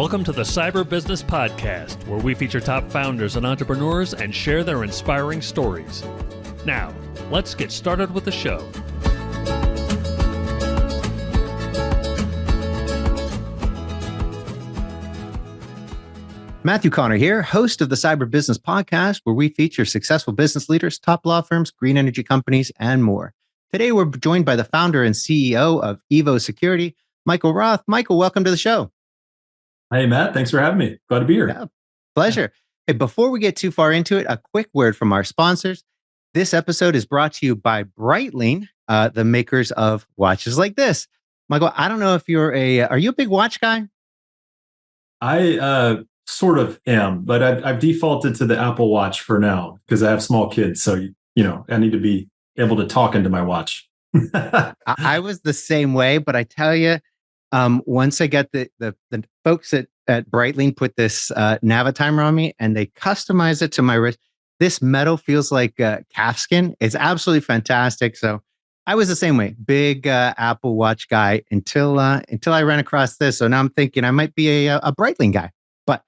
Welcome to the Cyber Business Podcast, where we feature top founders and entrepreneurs and share their inspiring stories. Now, let's get started with the show. Matthew Connor here, host of the Cyber Business Podcast, where we feature successful business leaders, top law firms, green energy companies, and more. Today, we're joined by the founder and CEO of Evo Security, Michael Roth. Michael, welcome to the show. Hey, Matt. Thanks for having me. Glad to be here. Yeah, pleasure. Hey, before we get too far into it, a quick word from our sponsors. This episode is brought to you by Breitling, the makers of watches like this. Michael, I don't know if are you a big watch guy? I sort of am, but I've defaulted to the Apple Watch for now because I have small kids. So, I need to be able to talk into my watch. I was the same way, but I tell you, once I got the folks at Breitling put this Navitimer on me and they customized it to my wrist, this metal feels like calfskin. It's absolutely fantastic. So I was the same way, big Apple Watch guy until I ran across this. So now I'm thinking I might be a Breitling guy. But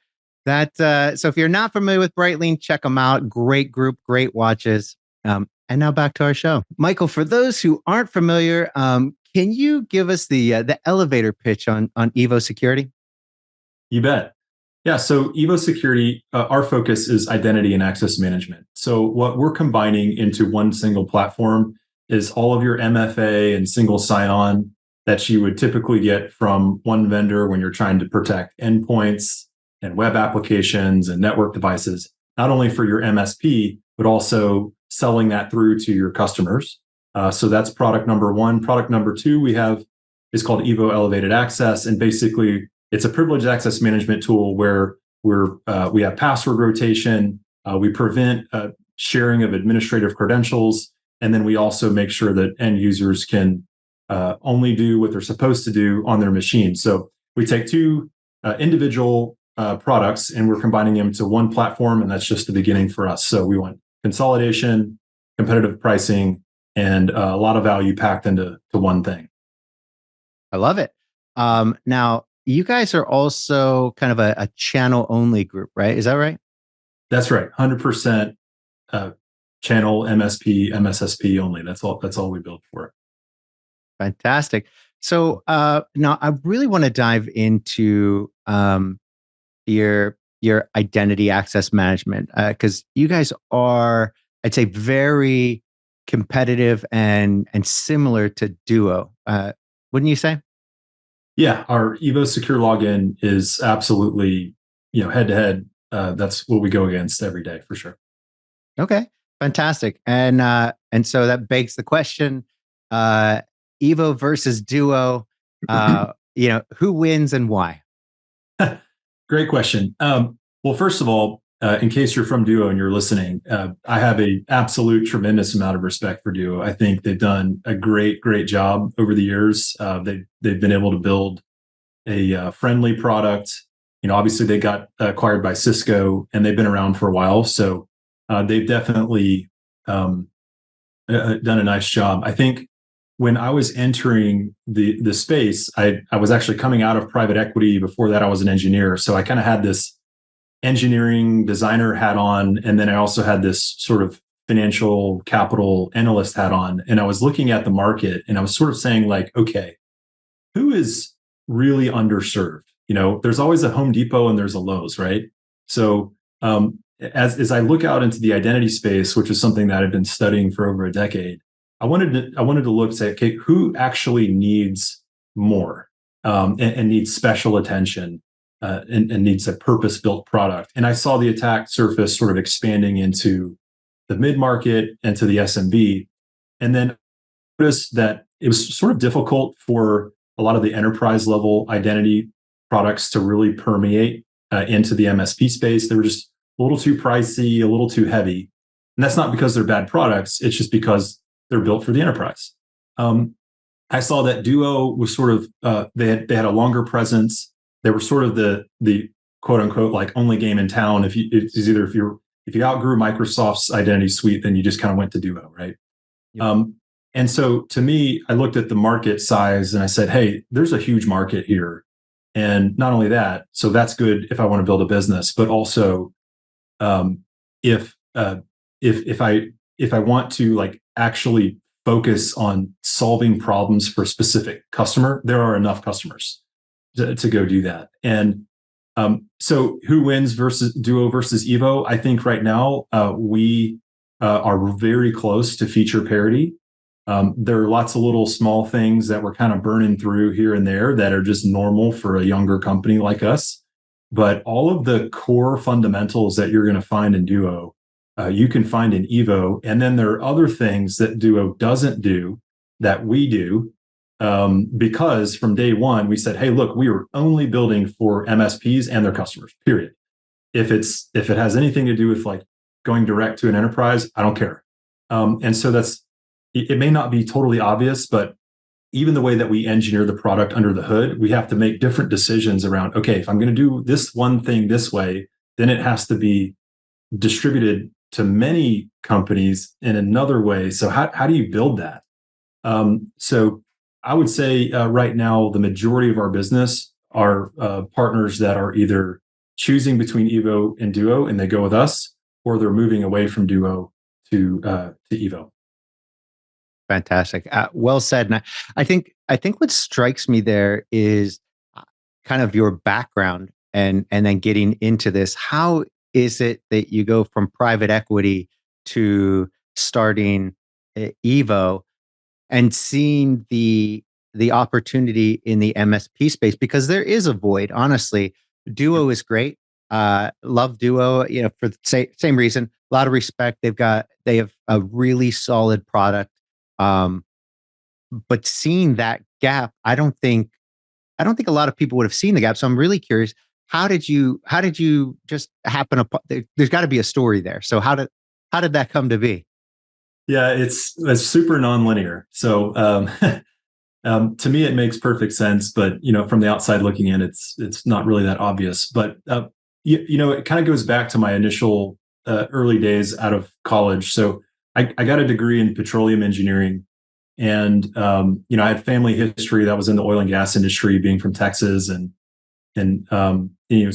so if you're not familiar with Breitling, check them out. Great group, great watches. And now back to our show. Michael, for those who aren't familiar, can you give us the elevator pitch on Evo Security? You bet. Yeah. So Evo Security, our focus is identity and access management. So what we're combining into one single platform is all of your MFA and single sign-on that you would typically get from one vendor when you're trying to protect endpoints and web applications and network devices, not only for your MSP, but also selling that through to your customers. So that's product number one. Product number two is called Evo Elevated Access. And basically, it's a privileged access management tool where we have password rotation. We prevent sharing of administrative credentials. And then we also make sure that end users can only do what they're supposed to do on their machine. So we take two individual products and we're combining them to one platform. And that's just the beginning for us. So we want consolidation, competitive pricing, and a lot of value packed into one thing. I love it. Now, you guys are also kind of a channel-only group, right? Is that right? That's right. 100% channel, MSP, MSSP only. That's all we build for. Fantastic. So now I really want to dive into your identity access management because you guys are, I'd say, very competitive and similar to Duo, wouldn't you say? Yeah, our Evo Secure Login is absolutely, head to head. That's what we go against every day for sure. Okay, fantastic. And so that begs the question: Evo versus Duo. Who wins and why? Great question. Well, first of all, in case you're from Duo and you're listening, I have an absolute tremendous amount of respect for Duo. I think they've done a great job over the years. They've been able to build a friendly product. Obviously they got acquired by Cisco and they've been around for a while. So they've definitely done a nice job. I think when I was entering the space, I was actually coming out of private equity. Before that, I was an engineer. So I kind of had this engineering designer hat on. And then I also had this sort of financial capital analyst hat on. And I was looking at the market and I was sort of saying like, okay, who is really underserved? There's always a Home Depot and there's a Lowe's, right? So as I look out into the identity space, which is something that I've been studying for over a decade, I wanted to look and say, okay, who actually needs more and needs special attention? And needs a purpose-built product. And I saw the attack surface sort of expanding into the mid-market and to the SMB. And then noticed that it was sort of difficult for a lot of the enterprise level identity products to really permeate into the MSP space. They were just a little too pricey, a little too heavy. And that's not because they're bad products. It's just because they're built for the enterprise. I saw that Duo was sort of, they had a longer presence. They were sort of the quote unquote like only game in town. If you outgrew Microsoft's identity suite, then you just kind of went to Duo, right? Yep. And so to me, I looked at the market size and I said, hey, there's a huge market here. And not only that, so that's good if I want to build a business, but also if I want to like actually focus on solving problems for a specific customer, there are enough customers to go do that. And so who wins versus Duo versus Evo? I think right now we are very close to feature parity. There are lots of little small things that we're kind of burning through here and there that are just normal for a younger company like us. But all of the core fundamentals that you're going to find in Duo, you can find in Evo. And then there are other things that Duo doesn't do that we do. Because from day one, we said, hey, look, we are only building for MSPs and their customers, period. If it has anything to do with like going direct to an enterprise, I don't care. And so it may not be totally obvious, but even the way that we engineer the product under the hood, we have to make different decisions around, okay, if I'm going to do this one thing this way, then it has to be distributed to many companies in another way. So how do you build that? So I would say right now, the majority of our business are partners that are either choosing between Evo and Duo and they go with us, or they're moving away from Duo to Evo. Fantastic. Well said. And I think what strikes me there is kind of your background and then getting into this. How is it that you go from private equity to starting Evo and seeing the opportunity in the MSP space? Because there is a void. Honestly, Duo is great. Love Duo. For the same reason. A lot of respect. They have a really solid product. But seeing that gap, I don't think a lot of people would have seen the gap. So I'm really curious. How did you just happen upon? There's got to be a story there. So how did that come to be? Yeah, it's super nonlinear. So to me, it makes perfect sense. But from the outside looking in, it's not really that obvious. But it kind of goes back to my initial early days out of college. So I got a degree in petroleum engineering, and I had family history that was in the oil and gas industry, being from Texas, and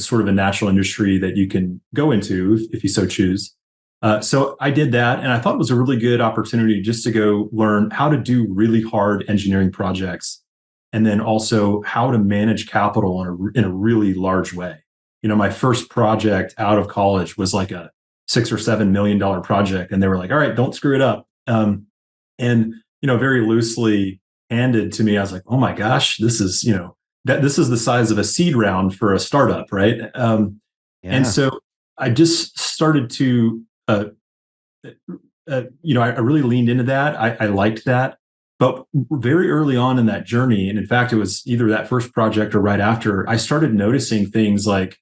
sort of a natural industry that you can go into if you so choose. So I did that, and I thought it was a really good opportunity just to go learn how to do really hard engineering projects, and then also how to manage capital in a really large way. My first project out of college was like a $6 or $7 million project, and they were like, "All right, don't screw it up." And very loosely handed to me, I was like, "Oh my gosh, this is this is the size of a seed round for a startup, right?" And so I just started to, I really leaned into that. I liked that, but very early on in that journey, and in fact, it was either that first project or right after, I started noticing things like,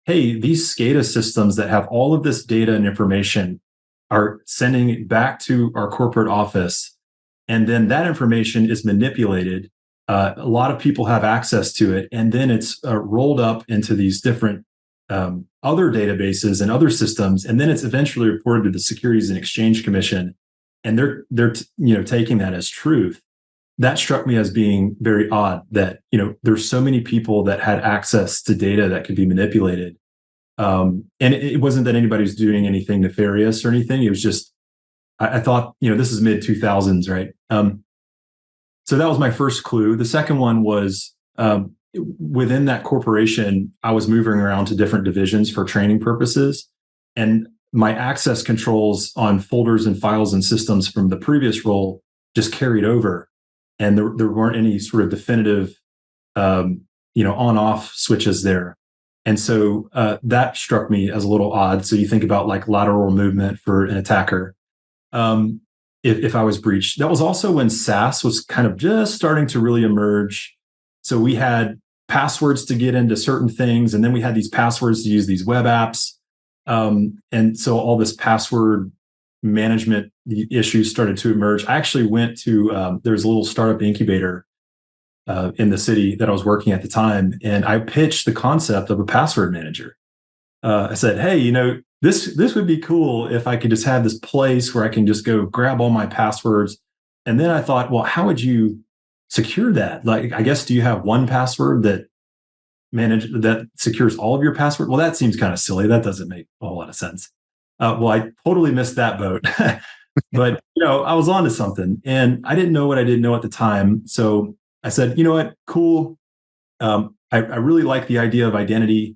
hey, these SCADA systems that have all of this data and information are sending it back to our corporate office. And then that information is manipulated. A lot of people have access to it. And then it's rolled up into these different other databases and other systems. And then it's eventually reported to the Securities and Exchange Commission. And they're taking that as truth. That struck me as being very odd that, there's so many people that had access to data that could be manipulated. And it wasn't that anybody was doing anything nefarious or anything. It was just, I thought, this is mid 2000s, right? So that was my first clue. The second one was within that corporation, I was moving around to different divisions for training purposes. And my access controls on folders and files and systems from the previous role just carried over. And there weren't any sort of definitive, on-off switches there. And so that struck me as a little odd. So you think about like lateral movement for an attacker. If I was breached, that was also when SaaS was kind of just starting to really emerge. So we had passwords to get into certain things, and then we had these passwords to use these web apps. And so all this password management issues started to emerge. I actually went to, there was a little startup incubator in the city that I was working at the time, and I pitched the concept of a password manager. I said, hey, this would be cool if I could just have this place where I can just go grab all my passwords. And then I thought, well, how would you secure that? Like, I guess, do you have one password that that secures all of your password. Well, that seems kind of silly. That doesn't make a whole lot of sense. Well, I totally missed that boat. But I was onto something, and I didn't know what I didn't know at the time. So I said, you know what, cool. I really like the idea of identity.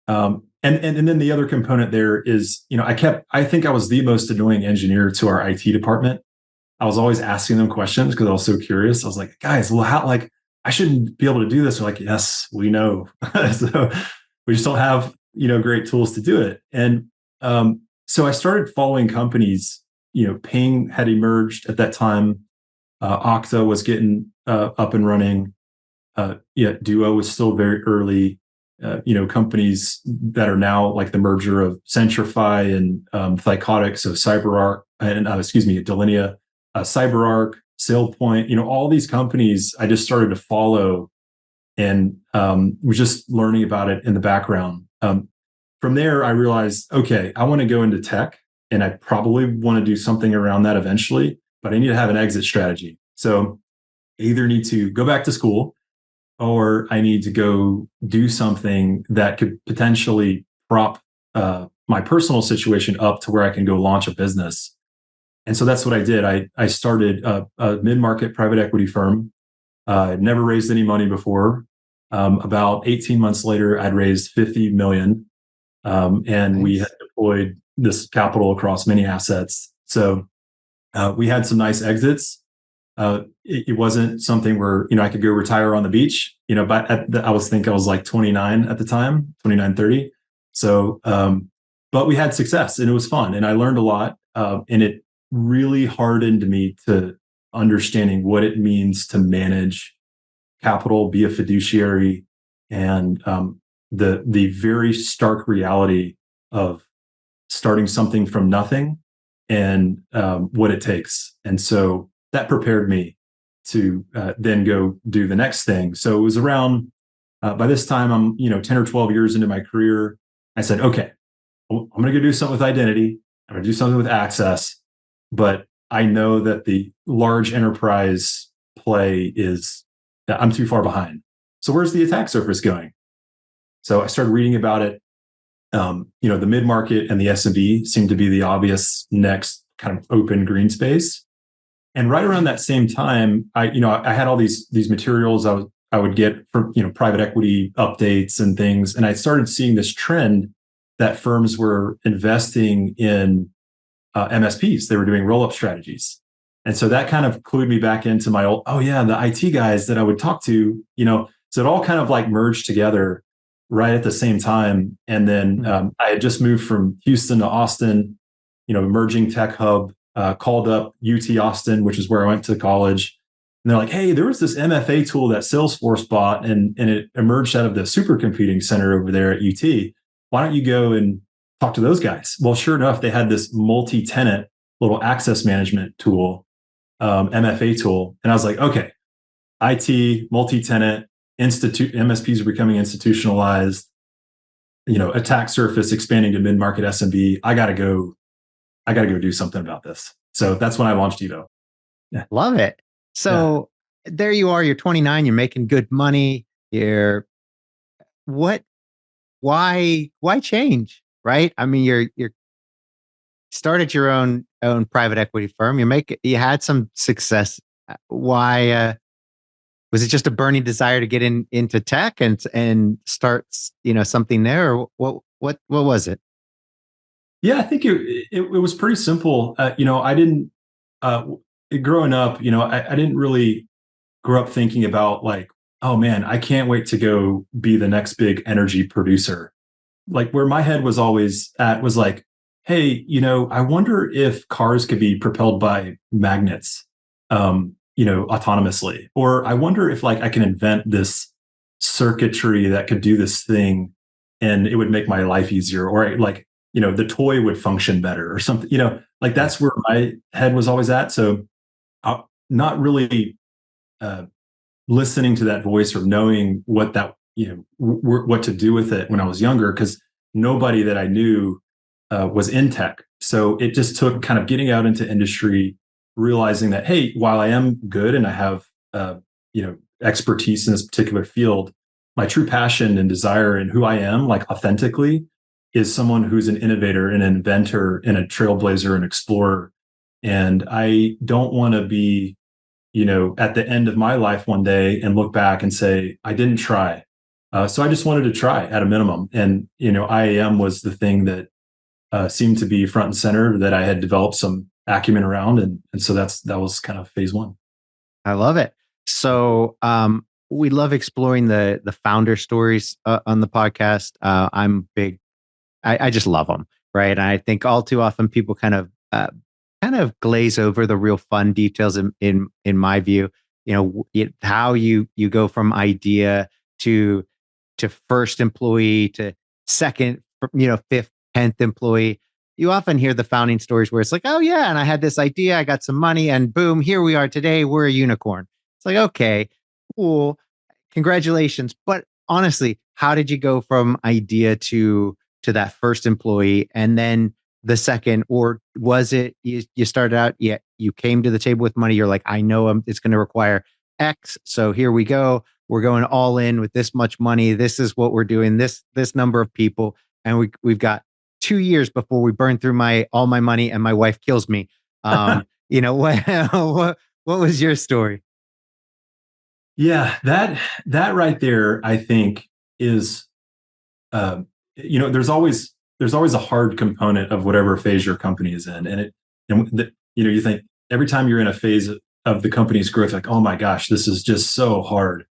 And then the other component there is, I think I was the most annoying engineer to our IT department. I was always asking them questions because I was so curious. I was like, guys, well, how, like, I shouldn't be able to do this. They're like, yes, we know. So we just don't have, great tools to do it. And so I started following companies. Ping had emerged at that time. Okta was getting up and running. Duo was still very early. Companies that are now like the merger of Centrify and Thycotic, so CyberArk, and Delinea, CyberArk, SailPoint, all these companies I just started to follow and was just learning about it in the background. From there, I realized, okay, I want to go into tech and I probably want to do something around that eventually, but I need to have an exit strategy. So I either need to go back to school or I need to go do something that could potentially prop my personal situation up to where I can go launch a business. And so that's what I did. I started a mid-market private equity firm. Never raised any money before. About 18 months later, I'd raised 50 million. And nice. We had deployed this capital across many assets. So we had some nice exits. It wasn't something where, I could go retire on the beach, but I was like 29 at the time, 29, 30. So, but we had success and it was fun and I learned a lot. And it really hardened me to understanding what it means to manage capital, be a fiduciary, and the very stark reality of starting something from nothing and what it takes. And so that prepared me to then go do the next thing. So it was around, by this time, I'm 10 or 12 years into my career. I said, okay, I'm going to go do something with identity. I'm going to do something with access. But I know that the large enterprise play I'm too far behind. So where's the attack surface going? So I started reading about it. The mid-market and the SMB seemed to be the obvious next kind of open green space. And right around that same time, I had all these materials I would get from private equity updates and things, and I started seeing this trend that firms were investing in MSPs. They were doing roll-up strategies, and so that kind of clued me back into my old the IT guys that I would talk to. So it all kind of like merged together right at the same time. And then I had just moved from Houston to Austin, emerging tech hub. Called up UT Austin, which is where I went to college. And they're like, hey, there was this MFA tool that Salesforce bought and it emerged out of the supercomputing center over there at UT. Why don't you go and talk to those guys? Well, sure enough, they had this multi-tenant little access management tool, MFA tool. And I was like, okay, IT, multi-tenant, MSPs are becoming institutionalized, attack surface expanding to mid-market SMB. I got to go do something about this. So that's when I launched Evo. Yeah. Love it. So there you are, you're 29, you're making good money. Why change? Right? I mean, you're started your own private equity firm. You had some success. Why was it just a burning desire to get into tech and start, something there? Or what was it? Yeah, I think it was pretty simple. I didn't growing up. I didn't really grow up thinking about like, oh man, I can't wait to go be the next big energy producer. Like where my head was always at was like, hey, I wonder if cars could be propelled by magnets, autonomously, or I wonder if like I can invent this circuitry that could do this thing, and it would make my life easier, or like. The toy would function better or something, like that's where my head was always at. So not really listening to that voice or knowing what that, what to do with it when I was younger, because nobody that I knew was in tech. So it just took kind of getting out into industry, realizing that, hey, while I am good and I have, expertise in this particular field, my true passion and desire and who I am, like authentically, is someone who's an innovator, an inventor, and a trailblazer, an explorer. And I don't want to be, at the end of my life one day and look back and say, I didn't try. So I just wanted to try at a minimum. And, IAM was the thing that seemed to be front and center that I had developed some acumen around. And so that was kind of phase one. I love it. So we love exploring the founder stories on the podcast. I'm big. I just love them, right? And I think all too often people kind of glaze over the real fun details. In my view, how you go from idea to first employee to second, fifth, 10th employee. You often hear the founding stories where it's like, oh yeah, and I had this idea, I got some money, and boom, here we are today. We're a unicorn. It's like, okay, cool, congratulations. But honestly, how did you go from idea to that first employee, and then the second? Or was it you started out, yeah, you came to the table with money, you're like, I know it's going to require X, so here we go. We're going all in with this much money. This is what we're doing. This number of people, and we've got 2 years before we burn through all my money and my wife kills me. What was your story? Yeah, that right there, I think is, there's always a hard component of whatever phase your company is in, you think every time you're in a phase of the company's growth, like, oh my gosh, this is just so hard,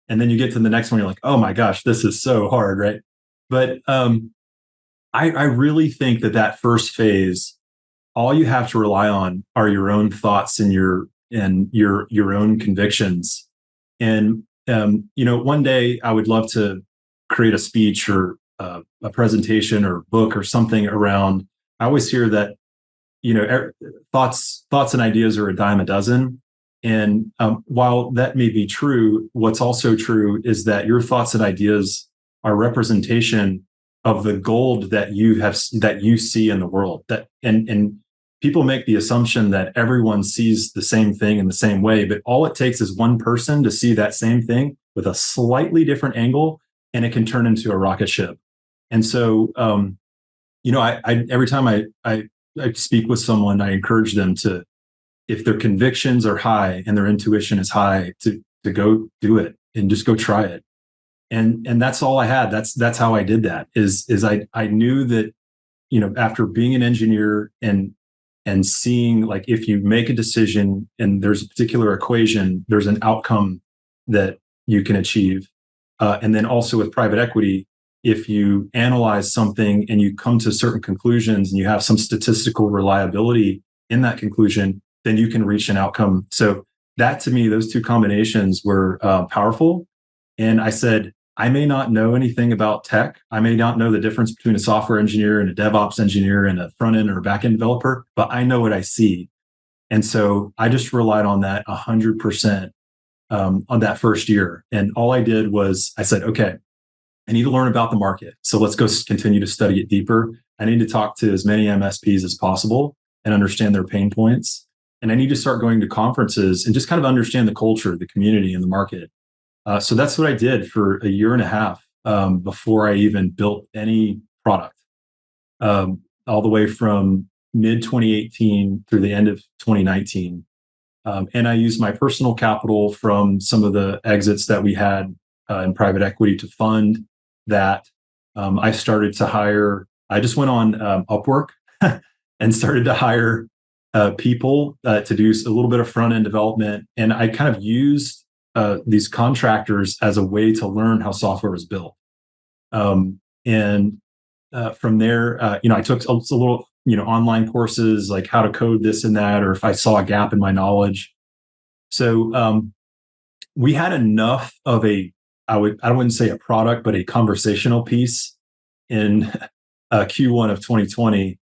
and then you get to the next one, you're like, oh my gosh, this is so hard, right? But I really think that first phase, all you have to rely on are your own thoughts and your own convictions. And one day I would love to create a speech or a presentation or book or something around. I always hear that thoughts and ideas are a dime a dozen. And while that may be true, what's also true is that your thoughts and ideas are representation of the gold that you see in the world. And people make the assumption that everyone sees the same thing in the same way, but all it takes is one person to see that same thing with a slightly different angle, and it can turn into a rocket ship. And so, I every time I speak with someone, I encourage them to, if their convictions are high and their intuition is high, to go do it and just go try it. And that's all I had. That's how I did that. Is I knew that, after being an engineer and seeing, like, if you make a decision and there's a particular equation, there's an outcome that you can achieve. And then also with private equity, if you analyze something and you come to certain conclusions and you have some statistical reliability in that conclusion, then you can reach an outcome. So that, to me, those two combinations were powerful. And I said, I may not know anything about tech. I may not know the difference between a software engineer and a DevOps engineer and a front end or a back end developer, but I know what I see. And so I just relied on that 100% on that first year. And all I did was I said, okay, I need to learn about the market. So let's go continue to study it deeper. I need to talk to as many MSPs as possible and understand their pain points. And I need to start going to conferences and just kind of understand the culture, the community, and the market. So that's what I did for a year and a half before I even built any product, all the way from mid 2018 through the end of 2019. And I used my personal capital from some of the exits that we had in private equity to fund that. I started to hire, I just went on Upwork and started to hire people to do a little bit of front end development. And I kind of used these contractors as a way to learn how software was built. And from there, I took a little, online courses, like how to code this and that, or if I saw a gap in my knowledge. So we had enough of I wouldn't say a product, but a conversational piece in Q1 of 2020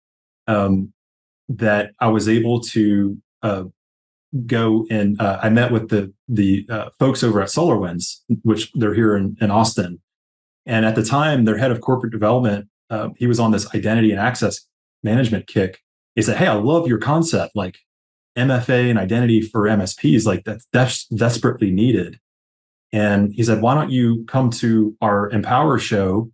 that I was able to go and I met with the folks over at SolarWinds, which they're here in Austin. And at the time, their head of corporate development, he was on this identity and access management kick. He said, "Hey, I love your concept, like MFA and identity for MSPs, like that's desperately needed." And he said, why don't you come to our Empower show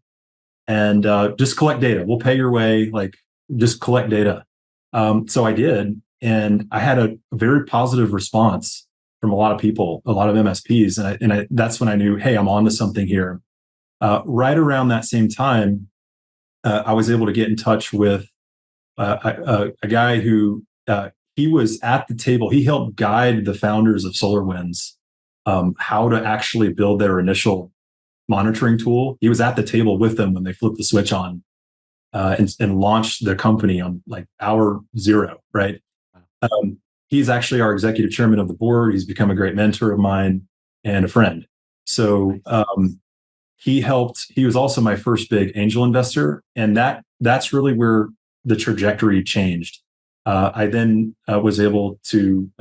and just collect data? We'll pay your way, like just collect data. So I did. And I had a very positive response from a lot of people, a lot of MSPs. And that's when I knew, hey, I'm onto something here. Right around that same time, I was able to get in touch with a guy who he was at the table. He helped guide the founders of SolarWinds how to actually build their initial monitoring tool. He was at the table with them when they flipped the switch on and launched the company on like hour zero, right? He's actually our executive chairman of the board. He's become a great mentor of mine and a friend. So he was also my first big angel investor. And that's really where the trajectory changed. I then was able to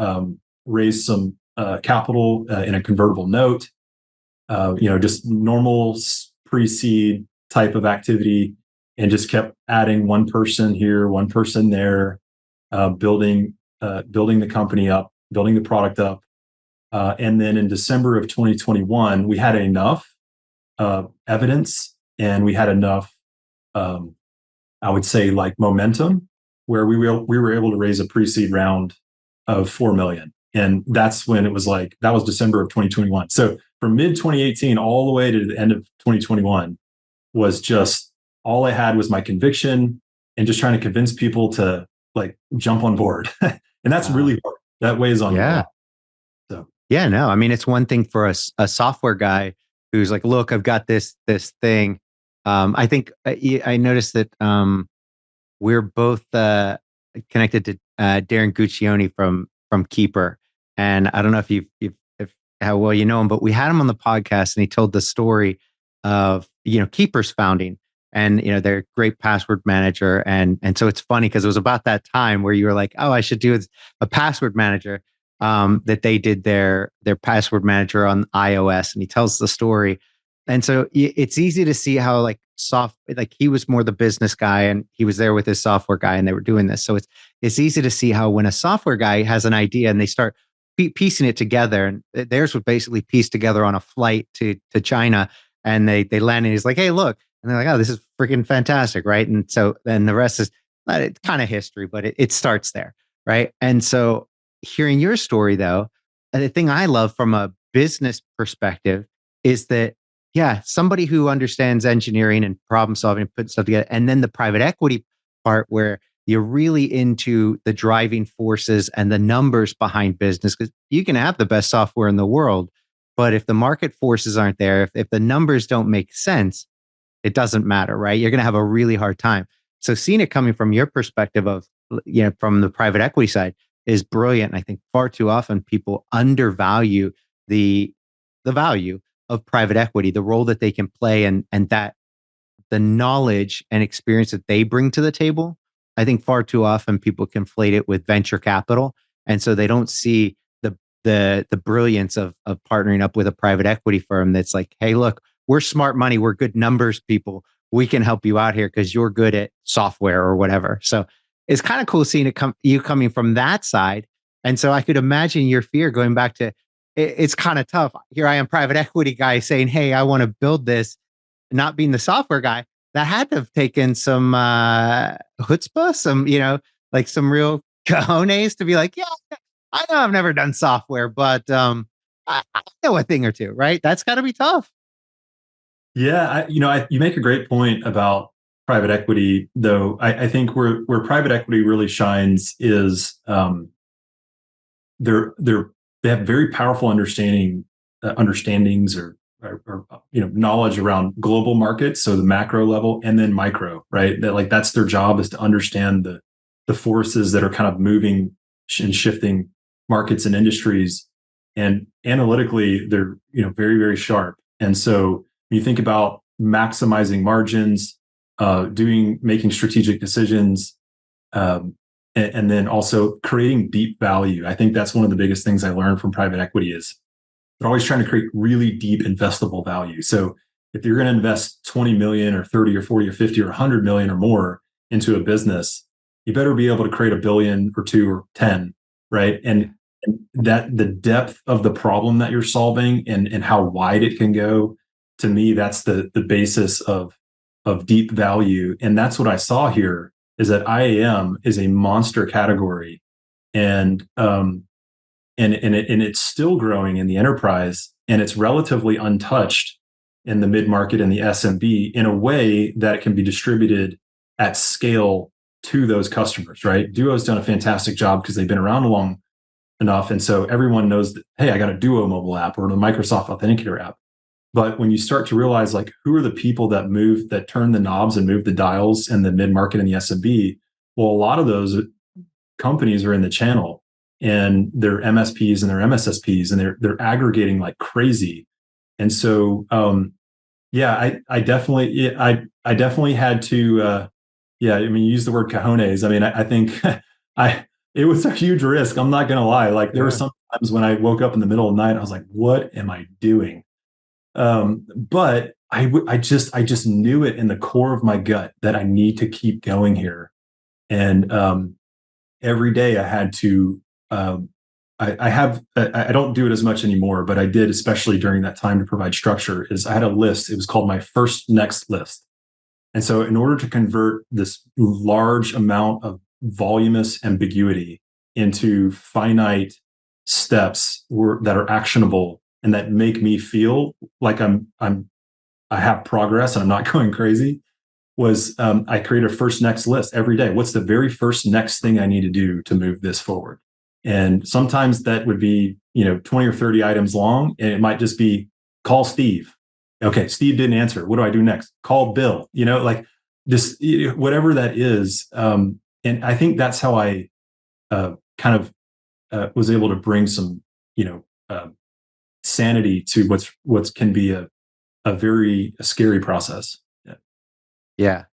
raise some capital in a convertible note, just normal pre-seed type of activity, and just kept adding one person here, one person there, building the company up, building the product up. And then in December of 2021, we had enough evidence and we had enough, I would say, like momentum, where we were able to raise a pre-seed round of 4 million. And that's when it was like, that was December of 2021. So from mid 2018 all the way to the end of 2021 was just, all I had was my conviction and just trying to convince people to like jump on board. And that's really hard. That weighs on you a lot. So yeah, no, I mean, it's one thing for a software guy who's like, look, I've got this thing. I think I noticed that we're both connected to Darren Guccione from Keeper, and I don't know if how well you know him, but we had him on the podcast, and he told the story of Keeper's founding, and they're a great password manager, and so it's funny because it was about that time where you were like, oh, I should do a password manager. That they did their password manager on iOS, and he tells the story. And so it's easy to see how like he was more the business guy and he was there with his software guy and they were doing this. So it's easy to see how when a software guy has an idea and they start piecing it together, and theirs was basically pieced together on a flight to China, and they land and he's like, hey, look, and they're like, oh, this is freaking fantastic, right? And so then the rest is it's kind of history, but it starts there, right? And so hearing your story, though, the thing I love from a business perspective is that, yeah, somebody who understands engineering and problem solving and putting stuff together, and then the private equity part where you're really into the driving forces and the numbers behind business, because you can have the best software in the world, but if the market forces aren't there, if the numbers don't make sense, it doesn't matter, right? You're going to have a really hard time. So seeing it coming from your perspective of, from the private equity side, is brilliant. And I think far too often people undervalue the value of private equity, the role that they can play, and that the knowledge and experience that they bring to the table. I think far too often people conflate it with venture capital, and so they don't see the brilliance of partnering up with a private equity firm that's like, hey, look, we're smart money, we're good numbers people, we can help you out here because you're good at software or whatever. So it's kind of cool seeing you coming from that side. And so I could imagine your fear going back to, it's kind of tough. Here I am, private equity guy saying, hey, I want to build this, not being the software guy. That had to have taken some chutzpah, some real cojones to be like, yeah, I know I've never done software, but I know a thing or two, right? That's got to be tough. Yeah, you make a great point about private equity, though. I think where private equity really shines is they have very powerful understandings or knowledge around global markets, so the macro level, and then micro, right? That's their job, is to understand the forces that are kind of moving and shifting markets and industries, and analytically they're very, very sharp. And so when you think about maximizing margins, making strategic decisions, and then also creating deep value. I think that's one of the biggest things I learned from private equity is they're always trying to create really deep investable value. So if you're going to invest 20 million or 30 or 40 or 50 or 100 million or more into a business, you better be able to create $1 billion or 2 or 10, right? And that the depth of the problem that you're solving and how wide it can go, to me, that's the basis of deep value. And that's what I saw here, is that IAM is a monster category, and it's still growing in the enterprise, and it's relatively untouched in the mid-market and the SMB in a way that it can be distributed at scale to those customers, right? Duo's done a fantastic job because they've been around long enough. And so everyone knows that, hey, I got a Duo mobile app or the Microsoft Authenticator app. But when you start to realize, like, who are the people that turn the knobs and move the dials in the mid-market and the SMB? Well, a lot of those companies are in the channel, and they're MSPs and they're MSSPs, and they're aggregating like crazy. And so, I definitely had to, I mean, you use the word cojones. I mean, I think it was a huge risk. I'm not going to lie. Like, there were some times when I woke up in the middle of the night, I was like, what am I doing? But I just knew it in the core of my gut that I need to keep going here. And, every day I had to, I don't do it as much anymore, but I did, especially during that time, to provide structure, is I had a list. It was called my first next list. And so in order to convert this large amount of voluminous ambiguity into finite steps that are actionable and that make me feel like I have progress and I'm not going crazy, was I create a first next list every day. What's the very first next thing I need to do to move this forward? And sometimes that would be, 20 or 30 items long, and it might just be call Steve. Okay, Steve didn't answer. What do I do next? Call Bill. Like, just whatever that is. And I think that's how I kind of was able to bring some, sanity to what can be a very scary process. Yeah.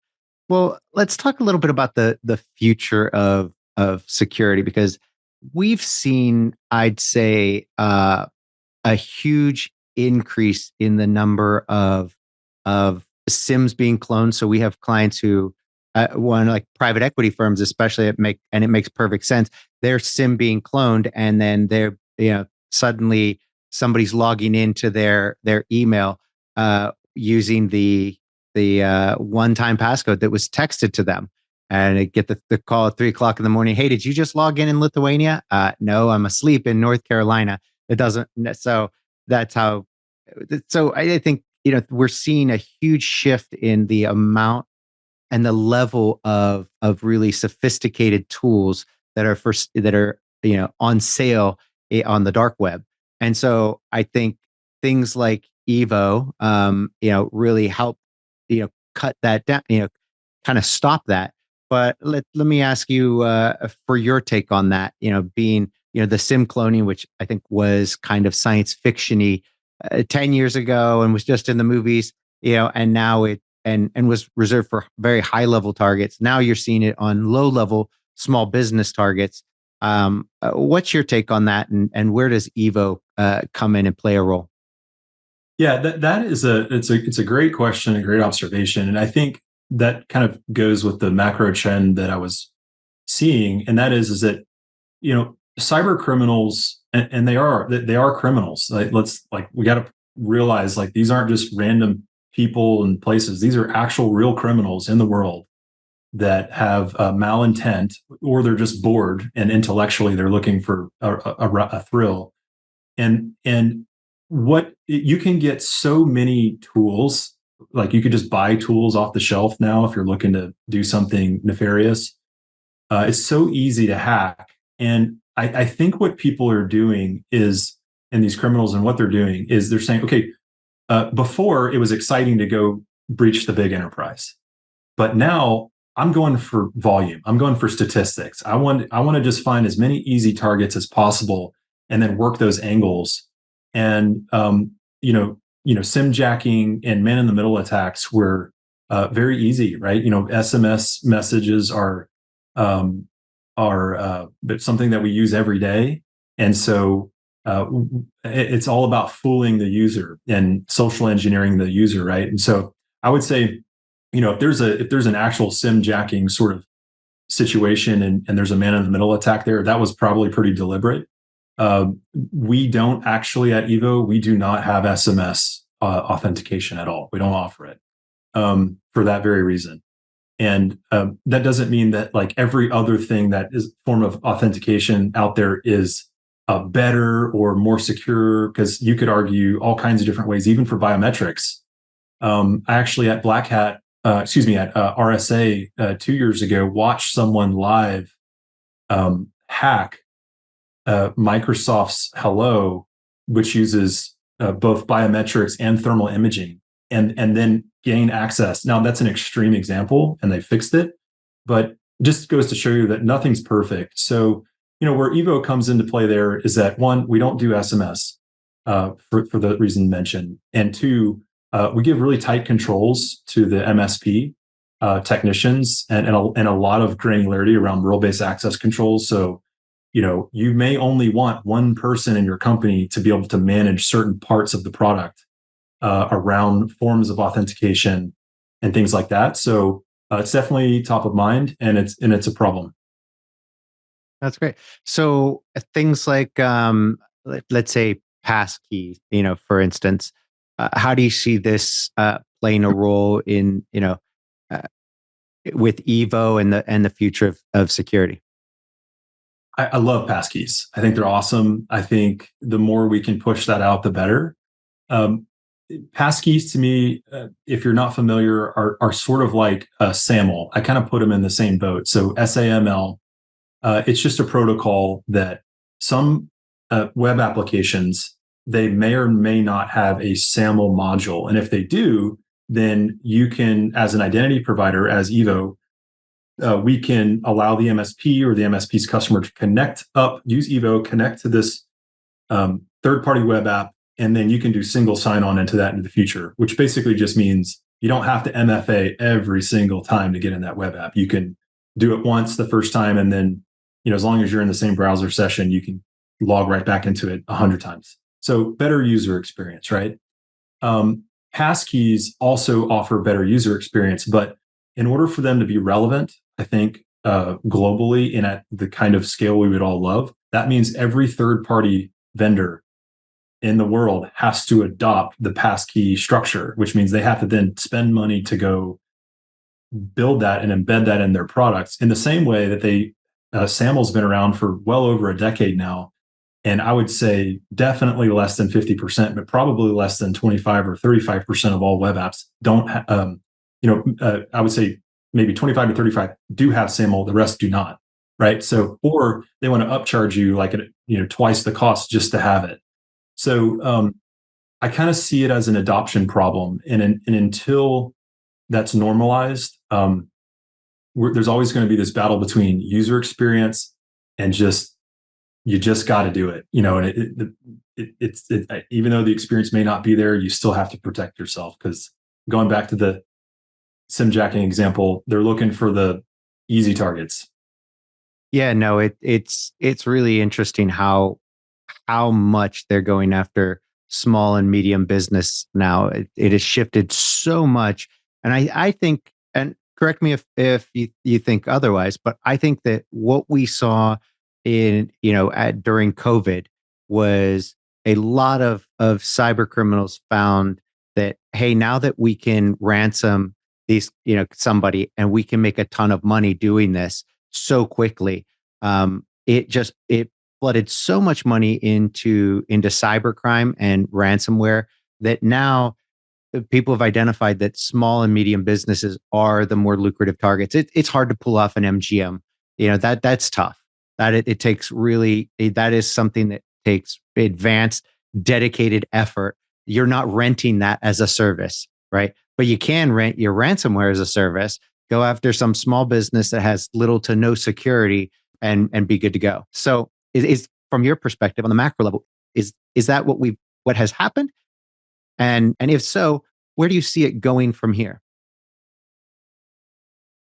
Well, let's talk a little bit about the future of security, because we've seen, I'd say, a huge increase in the number of SIMs being cloned. So we have clients who, one, like private equity firms, especially, it makes perfect sense. Their SIM being cloned, and then they're suddenly somebody's logging into their email using the one-time passcode that was texted to them, and they get the call at 3:00 in the morning. Hey, did you just log in Lithuania? No, I'm asleep in North Carolina. It doesn't. So that's how. So I think we're seeing a huge shift in the amount and the level of really sophisticated tools that are on sale on the dark web. And so I think things like Evo, really help cut that down, kind of stop that. But let me ask you for your take on that. Being the SIM cloning, which I think was kind of science fiction-y 10 years ago and was just in the movies, and now it and was reserved for very high level targets. Now you're seeing it on low level small business targets. What's your take on that, and where does Evo come in and play a role? Yeah, that is it's a great question, a great observation, and I think that kind of goes with the macro trend that I was seeing, and that is that cyber criminals, and they are criminals. We got to realize, like, these aren't just random people and places. These are actual real criminals in the world that have malintent, or they're just bored and intellectually they're looking for a thrill, and what you can get so many tools. Like, you could just buy tools off the shelf now if you're looking to do something nefarious. It's so easy to hack. And I think what people are doing is, and these criminals, and what they're doing is they're saying, okay, before it was exciting to go breach the big enterprise, but now I'm going for volume. I'm going for statistics. I want to just find as many easy targets as possible and then work those angles. And SIM jacking and man-in-the-middle attacks were very easy, right? SMS messages are something that we use every day, and so it's all about fooling the user and social engineering the user, right? And so I would say, if there's an actual SIM jacking sort of situation, and there's a man-in-the-middle attack there, that was probably pretty deliberate. We don't actually at Evo, we do not have SMS authentication at all. We don't offer it for that very reason. And that doesn't mean that like every other thing that is form of authentication out there is better or more secure, because you could argue all kinds of different ways, even for biometrics. I actually at Black Hat, at RSA 2 years ago, watched someone live hack Microsoft's Hello, which uses both biometrics and thermal imaging, and then gain access. Now that's an extreme example, and they fixed it, but just goes to show you that nothing's perfect. So where Evo comes into play there is that one, we don't do SMS for the reason mentioned, and two, we give really tight controls to the MSP technicians and a lot of granularity around role-based access controls. So you may only want one person in your company to be able to manage certain parts of the product around forms of authentication and things like that. So it's definitely top of mind, and it's a problem. That's great. So things like, let's say passkeys, for instance, how do you see this playing a role in, with Evo and the future of security? I love passkeys. I think they're awesome. I think the more we can push that out, the better. Passkeys to me, if you're not familiar, are sort of like SAML. I kind of put them in the same boat. So SAML, it's just a protocol that some web applications, they may or may not have a SAML module. And if they do, then you can, as an identity provider, as Evo, we can allow the MSP or the MSP's customer to connect up, use Evo, connect to this third-party web app, and then you can do single sign-on into that in the future, which basically just means you don't have to MFA every single time to get in that web app. You can do it once the first time, and then as long as you're in the same browser session, you can log right back into it 100 times. So better user experience, right? Passkeys also offer better user experience, but in order for them to be relevant, I think globally and at the kind of scale we would all love, that means every third-party vendor in the world has to adopt the passkey structure, which means they have to then spend money to go build that and embed that in their products. In the same way that SAML's been around for well over a decade now, and I would say definitely less than 50%, but probably less than 25 or 35% of all web apps don't. I would say maybe 25 to 35 do have SAML, the rest do not, right? So, or they want to upcharge you like twice the cost just to have it. So I kind of see it as an adoption problem, and until that's normalized, there's always going to be this battle between user experience and you just got to do it, and it's even though the experience may not be there, you still have to protect yourself, because going back to the sim jacking example, they're looking for the easy targets. Yeah, no, it's really interesting how much they're going after small and medium business now. It has shifted so much, and I think, and correct me if you think otherwise, but I think that what we saw during COVID was a lot of cyber criminals found that, hey, now that we can ransom these, somebody, and we can make a ton of money doing this so quickly, it flooded so much money into cybercrime and ransomware that now people have identified that small and medium businesses are the more lucrative targets. It's hard to pull off an MGM. That's tough. It takes really, that is something that takes advanced, dedicated effort. You're not renting that as a service, right? But you can rent your ransomware as a service, go after some small business that has little to no security, and be good to go. So is from your perspective on the macro level, is that what has happened? And if so, where do you see it going from here?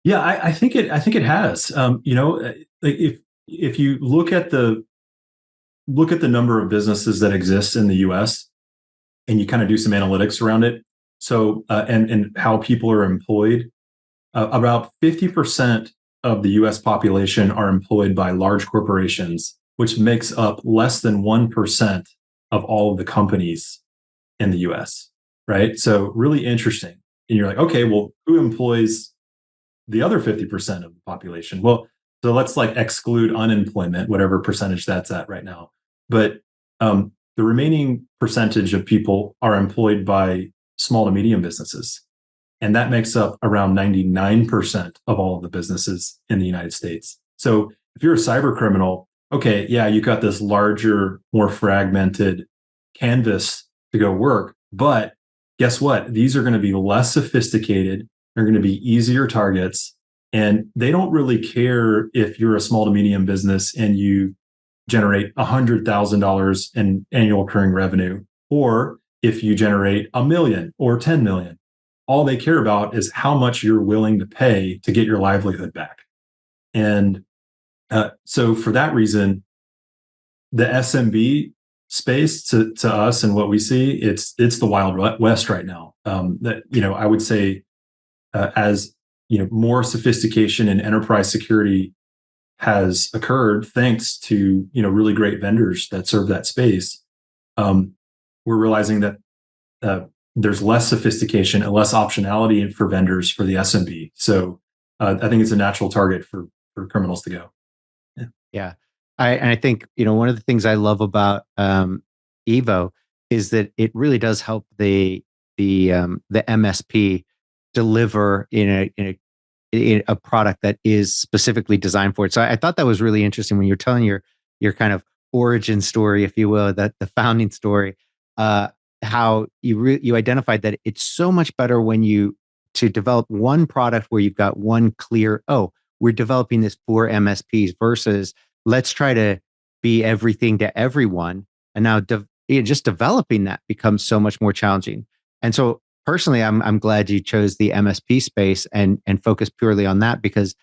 Yeah, I think it has. If you look at the number of businesses that exist in the U.S. and you kind of do some analytics around it, so and how people are employed, about 50% of the U.S. population are employed by large corporations, which makes up less than 1% of all of the companies in the US, right? So really interesting. And you're like, okay, well, who employs the other 50% of the population? Well, so let's like exclude unemployment, whatever percentage that's at right now. But the remaining percentage of people are employed by small to medium businesses. And that makes up around 99% of all of the businesses in the United States. So if you're a cyber criminal, okay, yeah, you got this larger, more fragmented canvas to go work. But guess what? These are going to be less sophisticated. They're going to be easier targets. And they don't really care if you're a small to medium business and you generate $100,000 in annual recurring revenue, or if you generate $1 million or 10 million. All they care about is how much you're willing to pay to get your livelihood back. And so for that reason, the SMB space to us and what we see, it's the Wild West right now. That, I would say as more sophistication in enterprise security has occurred thanks to really great vendors that serve that space, we're realizing that there's less sophistication and less optionality for vendors for the SMB. So I think it's a natural target for criminals to go. Yeah. I think, one of the things I love about Evo is that it really does help the MSP deliver in a product that is specifically designed for it. So I thought that was really interesting when you're telling your kind of origin story, if you will, that the founding story, how you identified that it's so much better when you to develop one product where you've got one clear, we're developing this for MSPs versus let's try to be everything to everyone. And now just developing that becomes so much more challenging. And so personally, I'm glad you chose the MSP space and focus purely on that, because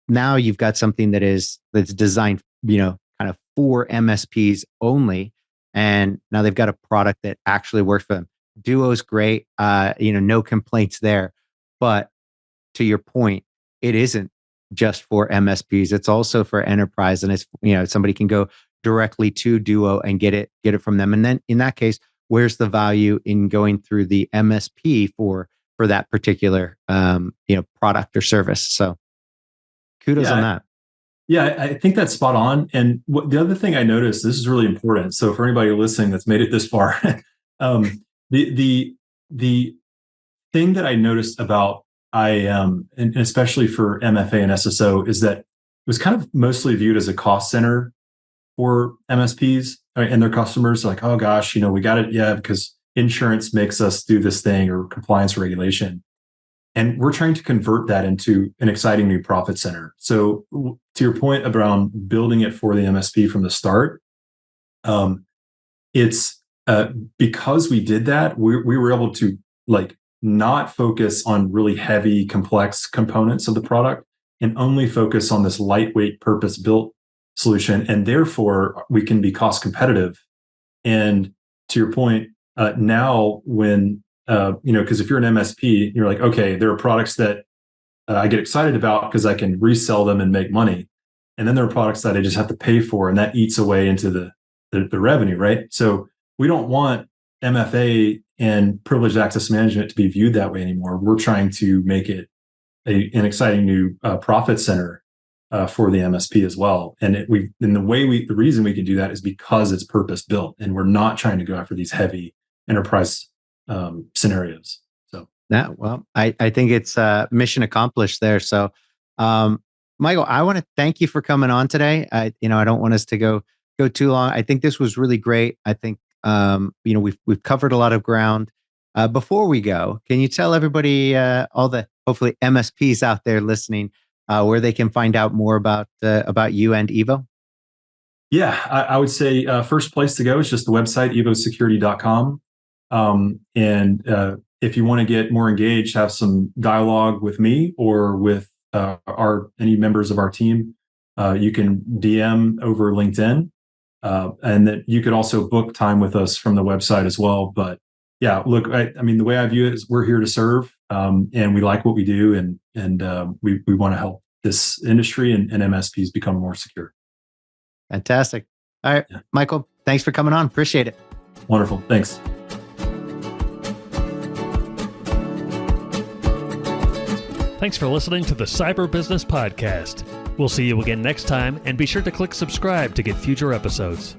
now you've got something that's designed, kind of for MSPs only. And now they've got a product that actually works for them. Duo's great, no complaints there. But to your point, it isn't just for MSPs. It's also for enterprise, and it's somebody can go directly to Duo and get it from them. And then in that case, where's the value in going through the MSP for that particular product or service? So kudos on that. Yeah, I think that's spot on. And the other thing I noticed, this is really important. So for anybody listening that's made it this far, the thing that I noticed about IAM, and especially for MFA and SSO, is that it was kind of mostly viewed as a cost center for MSPs and their customers. Like, oh gosh, we got it, because insurance makes us do this thing, or compliance or regulation. And we're trying to convert that into an exciting new profit center. So to your point around building it for the MSP from the start, it's because we did that, we were able to not focus on really heavy, complex components of the product and only focus on this lightweight, purpose-built solution. And therefore, we can be cost competitive. And to your point, now when because if you're an MSP, you're like, okay, there are products that I get excited about because I can resell them and make money. And then there are products that I just have to pay for, and that eats away into the revenue, right? So we don't want MFA and privileged access management to be viewed that way anymore. We're trying to make it an exciting new profit center for the MSP as well. And the reason we can do that is because it's purpose built, and we're not trying to go after these heavy enterprise scenarios. So I think it's mission accomplished there. So, Michael, I want to thank you for coming on today. I don't want us to go too long. I think this was really great. I think we've covered a lot of ground. Before we go, can you tell everybody, all the hopefully MSPs out there listening, where they can find out more about you and Evo? Yeah, I would say first place to go is just the website, evosecurity.com. And if you want to get more engaged, have some dialogue with me or with any members of our team, you can DM over LinkedIn. And that you could also book time with us from the website as well. But yeah, look, I mean, the way I view it is we're here to serve, and we like what we do, and we want to help this industry and MSPs become more secure. Fantastic. All right, Yeah. Michael, thanks for coming on. Appreciate it. Wonderful. Thanks. Thanks for listening to the Cyber Business Podcast. We'll see you again next time, and be sure to click subscribe to get future episodes.